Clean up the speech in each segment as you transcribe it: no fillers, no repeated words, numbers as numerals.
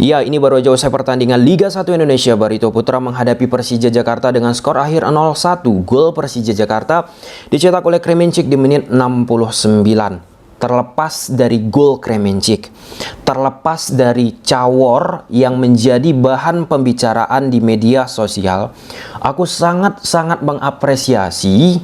Ya, ini baru aja usai pertandingan Liga 1 Indonesia. Barito Putra menghadapi Persija Jakarta dengan skor akhir 0-1. Gol Persija Jakarta dicetak oleh Kremenchik di menit 69. Terlepas dari gol Kremenchik, terlepas dari Cawor yang menjadi bahan pembicaraan di media sosial, aku sangat-sangat mengapresiasi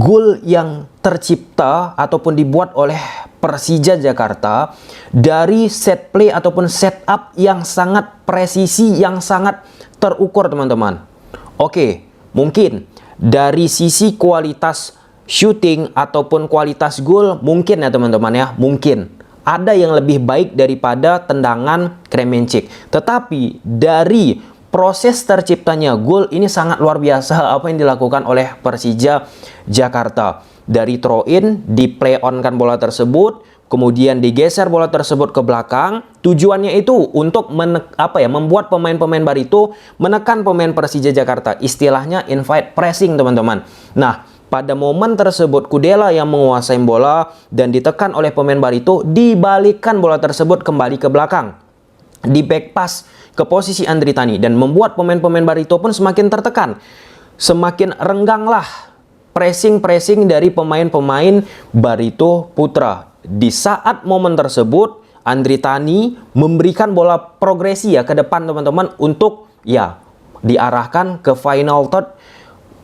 gol yang tercipta ataupun dibuat oleh Persija Jakarta dari set play ataupun setup yang sangat presisi, yang sangat terukur, teman-teman. Oke, mungkin dari sisi kualitas shooting ataupun kualitas gol mungkin ya teman-teman ya, mungkin ada yang lebih baik daripada tendangan Kremenchik. Tetapi dari proses terciptanya gol ini sangat luar biasa apa yang dilakukan oleh Persija Jakarta. Dari throw in, di play on kan bola tersebut, kemudian digeser bola tersebut ke belakang. Tujuannya itu untuk membuat pemain-pemain Barito menekan pemain Persija Jakarta. Istilahnya invite pressing, teman-teman. Nah, pada momen tersebut Kudela yang menguasai bola dan ditekan oleh pemain Barito, dibalikkan bola tersebut kembali ke belakang, di back pass ke posisi Andri Tani, dan membuat pemain-pemain Barito pun semakin tertekan. Semakin rengganglah pressing dari pemain-pemain Barito Putra. Di saat momen tersebut Andri Tani memberikan bola progresi ya ke depan, teman-teman, untuk ya diarahkan ke final third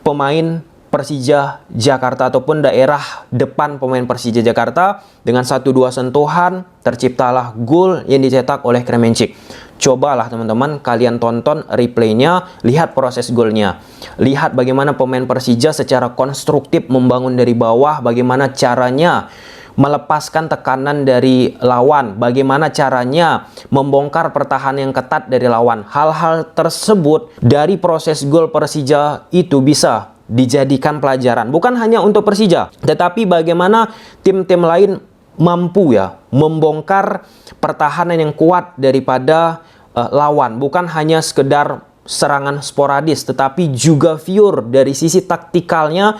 pemain Persija Jakarta ataupun daerah depan pemain Persija Jakarta. Dengan 1-2 sentuhan terciptalah gol yang dicetak oleh Kremenchik. Cobalah teman-teman kalian tonton replaynya, lihat proses golnya, lihat bagaimana pemain Persija secara konstruktif membangun dari bawah, bagaimana caranya melepaskan tekanan dari lawan, bagaimana caranya membongkar pertahanan yang ketat dari lawan. Hal-hal tersebut dari proses gol Persija itu bisa dijadikan pelajaran bukan hanya untuk Persija, tetapi bagaimana tim-tim lain mampu ya membongkar pertahanan yang kuat daripada lawan, bukan hanya sekedar serangan sporadis, tetapi juga pure dari sisi taktikalnya,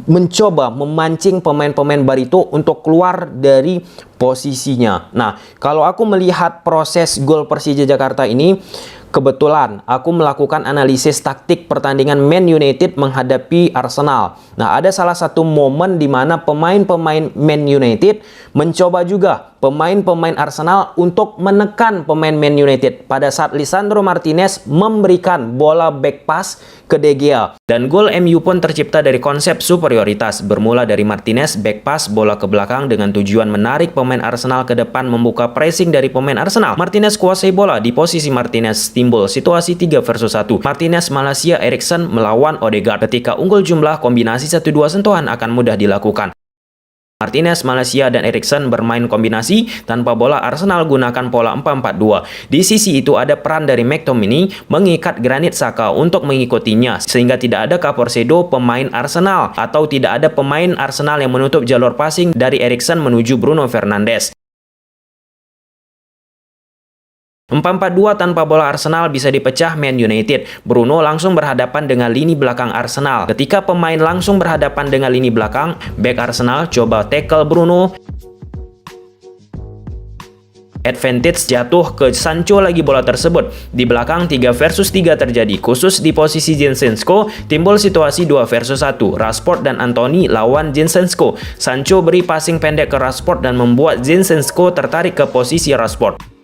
mencoba memancing pemain-pemain Barito untuk keluar dari posisinya. Nah, kalau aku melihat proses gol Persija Jakarta ini, kebetulan aku melakukan analisis taktik pertandingan Man United menghadapi Arsenal. Nah, ada salah satu momen di mana pemain-pemain Man United mencoba juga pemain-pemain Arsenal untuk menekan pemain Man United pada saat Lisandro Martinez memberikan bola back pass ke De Gea. Dan gol MU pun tercipta dari konsep superioritas, bermula dari Martinez back pass bola ke belakang dengan tujuan menarik pemain Arsenal ke depan, membuka pressing dari pemain Arsenal. Martinez kuasai bola, di posisi Martinez timbul situasi 3 versus 1. Martinez, Malaysia, Eriksen melawan Odegaard. Ketika unggul jumlah, kombinasi 1-2 sentuhan akan mudah dilakukan. Martinez, Malaysia, dan Eriksen bermain kombinasi tanpa bola. Arsenal gunakan pola 4-4-2. Di sisi itu ada peran dari McTominay mengikat Granit Xhaka untuk mengikutinya, sehingga tidak ada Caporcedo pemain Arsenal, atau tidak ada pemain Arsenal yang menutup jalur passing dari Eriksen menuju Bruno Fernandes. 4-4-2 tanpa bola Arsenal bisa dipecah Man United. Bruno langsung berhadapan dengan lini belakang Arsenal. Ketika pemain langsung berhadapan dengan lini belakang, back Arsenal coba tackle Bruno. Advantage jatuh ke Sancho lagi bola tersebut. Di belakang 3 versus 3 terjadi. Khusus di posisi Zinchenko, timbul situasi 2 versus 1. Rashford dan Anthony lawan Zinchenko. Sancho beri passing pendek ke Rashford dan membuat Zinchenko tertarik ke posisi Rashford.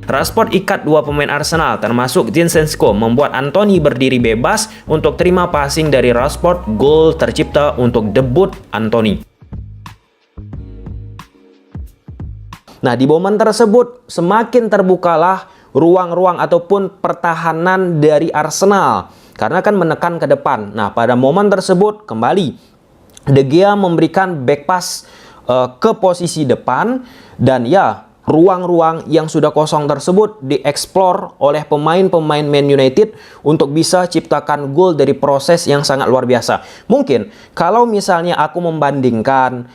Rashford ikat 2 pemain Arsenal termasuk Zinchenko, membuat Anthony berdiri bebas untuk terima passing dari Rashford. Gol tercipta untuk debut Anthony. Nah, di momen tersebut semakin terbukalah ruang-ruang ataupun pertahanan dari Arsenal karena kan menekan ke depan. Nah, pada momen tersebut kembali De Gea memberikan back pass ke posisi depan, dan ya ruang-ruang yang sudah kosong tersebut dieksplor oleh pemain-pemain Man United untuk bisa ciptakan gol dari proses yang sangat luar biasa. Mungkin kalau misalnya aku membandingkan,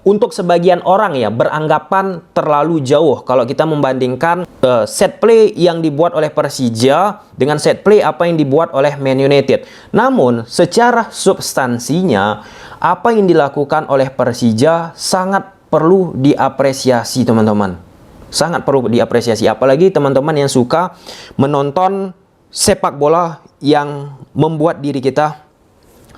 untuk sebagian orang ya beranggapan terlalu jauh kalau kita membandingkan set play yang dibuat oleh Persija dengan set play apa yang dibuat oleh Man United. Namun secara substansinya apa yang dilakukan oleh Persija sangat perlu diapresiasi, teman-teman. sangat perlu diapresiasi. Apalagi teman-teman yang suka menonton sepak bola yang membuat diri kita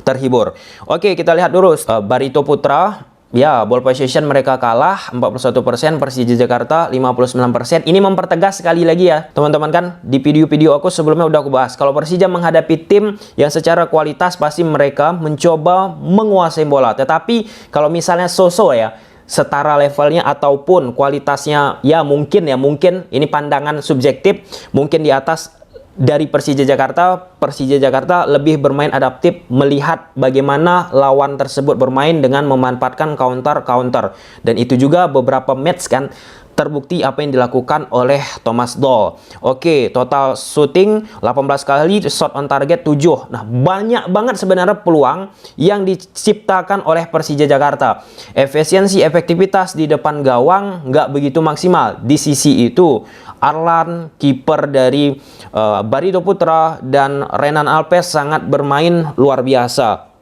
terhibur. Oke, kita lihat dulu Barito Putra. Ya, ball possession mereka kalah 41%, Persija Jakarta 59%. Ini mempertegas sekali lagi ya, teman-teman kan. Di video-video aku sebelumnya udah aku bahas. Kalau Persija menghadapi tim yang secara kualitas pasti mereka mencoba menguasai bola. Tetapi kalau misalnya so-so ya, setara levelnya ataupun kualitasnya ya mungkin ini pandangan subjektif, mungkin di atas dari Persija Jakarta lebih bermain adaptif, melihat bagaimana lawan tersebut bermain dengan memanfaatkan counter. Dan itu juga beberapa match kan terbukti apa yang dilakukan oleh Thomas Doll. Oke, total shooting 18 kali, shot on target 7. Nah, banyak banget sebenarnya peluang yang diciptakan oleh Persija Jakarta. Efisiensi, efektivitas di depan gawang nggak begitu maksimal. Di sisi itu, Arlan, kiper dari Barito Putra, dan Renan Alves sangat bermain luar biasa.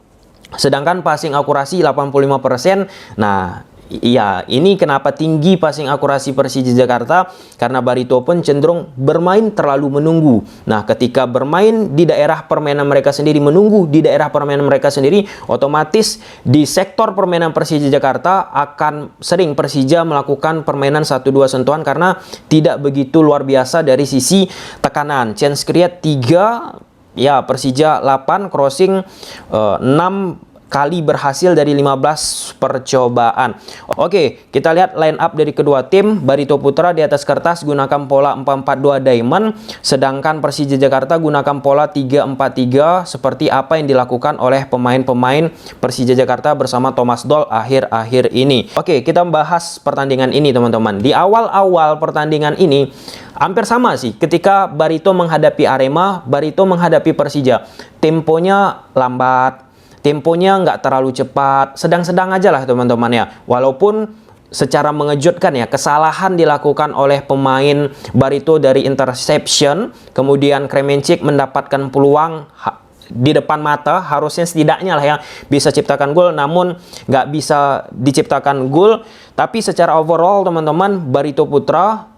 Sedangkan passing akurasi 85%. Nah, iya, ini kenapa tinggi passing akurasi Persija Jakarta, karena Barito pun cenderung bermain terlalu menunggu. Nah, ketika bermain di daerah permainan mereka sendiri, menunggu di daerah permainan mereka sendiri, otomatis di sektor permainan Persija Jakarta akan sering Persija melakukan permainan 1-2 sentuhan karena tidak begitu luar biasa dari sisi tekanan. Chance create 3, ya Persija 8, crossing 6 kali berhasil dari 15 percobaan. Oke, kita lihat line up dari kedua tim. Barito Putra di atas kertas gunakan pola 4-4-2 diamond, sedangkan Persija Jakarta gunakan pola 3-4-3 seperti apa yang dilakukan oleh pemain-pemain Persija Jakarta bersama Thomas Doll akhir-akhir ini. Oke, kita bahas pertandingan ini teman-teman. Di awal-awal pertandingan ini hampir sama sih, ketika Barito menghadapi Arema, Barito menghadapi Persija. Temponya lambat, temponya nggak terlalu cepat, sedang-sedang aja lah teman-teman ya. Walaupun secara mengejutkan ya, kesalahan dilakukan oleh pemain Barito dari interception, kemudian Kremenchik mendapatkan peluang di depan mata, harusnya setidaknya lah ya bisa ciptakan gol, namun nggak bisa diciptakan gol. Tapi secara overall teman-teman, Barito Putra,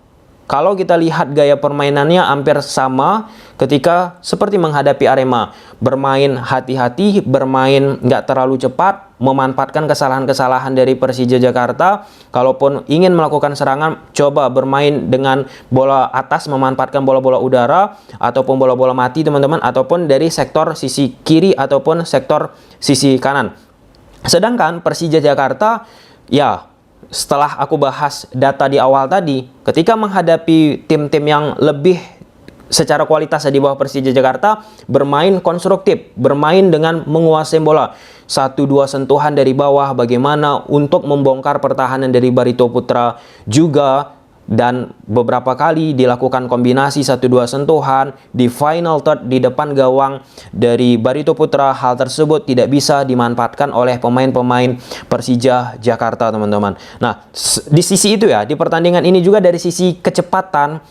kalau kita lihat gaya permainannya hampir sama ketika seperti menghadapi Arema. Bermain hati-hati, bermain nggak terlalu cepat, memanfaatkan kesalahan-kesalahan dari Persija Jakarta. Kalaupun ingin melakukan serangan, coba bermain dengan bola atas, memanfaatkan bola-bola udara, ataupun bola-bola mati teman-teman, ataupun dari sektor sisi kiri ataupun sektor sisi kanan. Sedangkan Persija Jakarta, ya setelah aku bahas data di awal tadi, ketika menghadapi tim-tim yang lebih secara kualitas di bawah Persija Jakarta, bermain konstruktif, bermain dengan menguasai bola. 1-2 sentuhan dari bawah, bagaimana untuk membongkar pertahanan dari Barito Putra juga. Dan beberapa kali dilakukan kombinasi 1-2 sentuhan di final third di depan gawang dari Barito Putra. Hal tersebut tidak bisa dimanfaatkan oleh pemain-pemain Persija Jakarta teman-teman. Nah, di sisi itu ya, di pertandingan ini juga dari sisi kecepatan,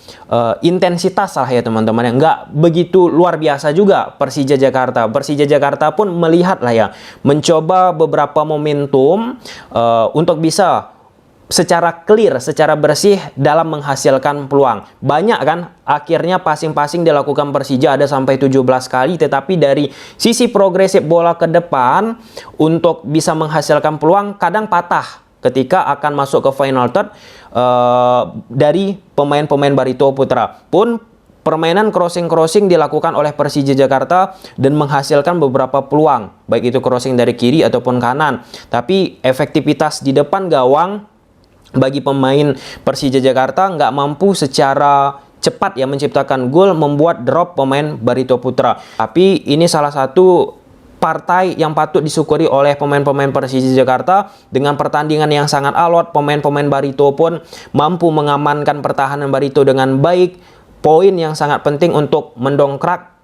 intensitas lah ya teman-teman, yang nggak begitu luar biasa juga Persija Jakarta. Persija Jakarta pun melihat lah ya, mencoba beberapa momentum untuk bisa secara clear, secara bersih dalam menghasilkan peluang. Banyak kan, akhirnya passing-passing dilakukan Persija ada sampai 17 kali, tetapi dari sisi progresif bola ke depan untuk bisa menghasilkan peluang kadang patah ketika akan masuk ke final third dari pemain-pemain Barito Putra. Pun permainan crossing-crossing dilakukan oleh Persija Jakarta dan menghasilkan beberapa peluang, baik itu crossing dari kiri ataupun kanan. Tapi efektivitas di depan gawang bagi pemain Persija Jakarta nggak mampu secara cepat ya menciptakan gol, membuat drop pemain Barito Putra. Tapi ini salah satu partai yang patut disyukuri oleh pemain-pemain Persija Jakarta. Dengan pertandingan yang sangat alot, pemain-pemain Barito pun mampu mengamankan pertahanan Barito dengan baik. Poin yang sangat penting untuk mendongkrak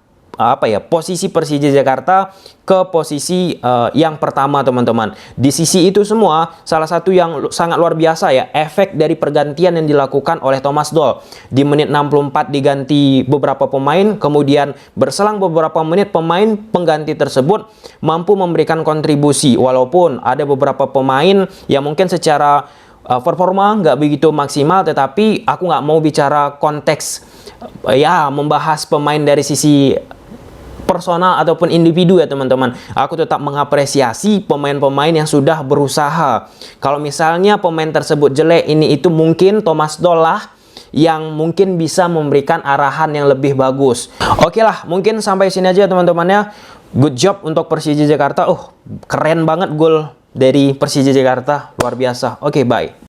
posisi Persija Jakarta ke posisi yang pertama teman-teman. Di sisi itu semua, salah satu yang sangat luar biasa ya, efek dari pergantian yang dilakukan oleh Thomas Doll. Di menit 64 diganti beberapa pemain, kemudian berselang beberapa menit pemain pengganti tersebut mampu memberikan kontribusi. Walaupun ada beberapa pemain yang mungkin secara performa nggak begitu maksimal, tetapi aku nggak mau bicara konteks ya membahas pemain dari sisi personal ataupun individu ya teman-teman. Aku tetap mengapresiasi pemain-pemain yang sudah berusaha. Kalau misalnya pemain tersebut jelek, ini itu mungkin Thomas Doll lah yang mungkin bisa memberikan arahan yang lebih bagus. Oke lah, mungkin sampai sini aja teman-teman ya. Good job untuk Persija Jakarta. Keren banget gol dari Persija Jakarta, luar biasa. Oke, bye.